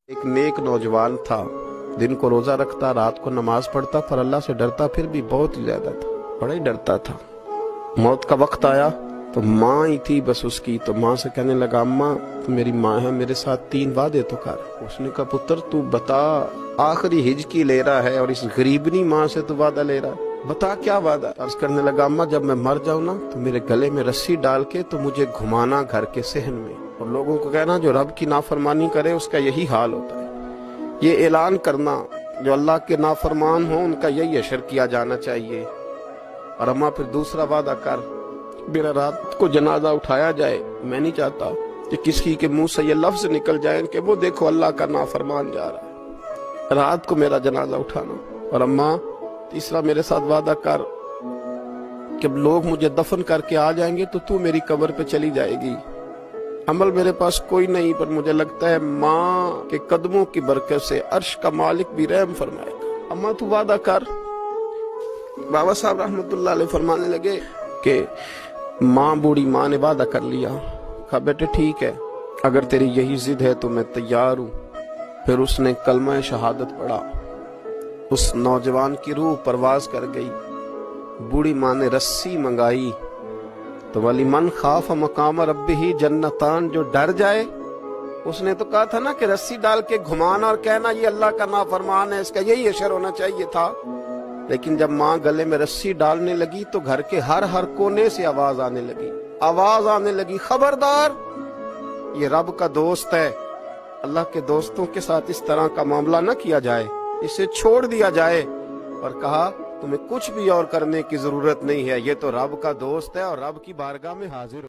एक नेक नौजवान था, दिन को रोजा रखता, रात को नमाज पढ़ता, पर अल्लाह से डरता फिर भी बहुत ही ज्यादा था, बड़ा ही डरता था। मौत का वक्त आया तो माँ ही थी बस उसकी, तो माँ से कहने लगा, अम्मा तू मेरी माँ है, मेरे साथ 3 वादे तो कर। उसने कहा, पुत्र तू बता, आखिरी हिजकी ले रहा है और इस गरीबनी माँ से तू वादा ले रहा है, बता क्या वादा। अर्ज करने लगा, अम्मा जब मैं मर जाऊं ना तो मेरे गले में रस्सी डाल के तो मुझे घुमाना घर के सहन में, और लोगों को कहना जो रब की नाफरमानी करे उसका यही हाल होता है। ये ऐलान करना जो अल्लाह के नाफरमान हो उनका यही अशर किया जाना चाहिए। और अम्मा फिर दूसरा वादा कर, मेरा रात को जनाजा उठाया जाए, मैं नहीं चाहता कि किसी के मुंह से ये लफ्ज निकल जाए कि वो देखो अल्लाह का नाफरमान जा रहा है, रात को मेरा जनाजा उठाना। और अम्मा तीसरा मेरे साथ वादा कर कि लोग मुझे दफन करके आ जाएंगे तो तू मेरी कब्र पे चली जाएगी। अमल मेरे पास कोई नहीं, पर मुझे लगता है माँ के कदमों की बरकत से अर्श का मालिक भी रहम फरमाएगा। अम्मा तू वादा कर। बाबा साहब रहमतुल्लाह अलैह फरमाने लगे कि माँ, बूढ़ी माँ ने वादा कर लिया। कहा बेटे ठीक है, अगर तेरी यही जिद है तो मैं तैयार हूँ। फिर उसने कलमा शहादत पढ़ा, उस नौजवान की रूह परवाज कर गई। बूढ़ी माँ ने रस्सी मंगाई तो वाली मन खाफ मकाम रब्बिही जन्नतान, जो डर जाए, उसने तो कहा था ना कि रस्सी डाल के घुमाना और कहना ये अल्लाह का नाफरमान है, इसका यही असर होना चाहिए था। लेकिन जब माँ गले में रस्सी डालने लगी तो घर के हर कोने से आवाज आने लगी, खबरदार ये रब का दोस्त है, अल्लाह के दोस्तों के साथ इस तरह का मामला न किया जाए, इसे छोड़ दिया जाए। और कहा तुम्हें कुछ भी और करने की जरूरत नहीं है, ये तो रब का दोस्त है और रब की बारगाह में हाजिर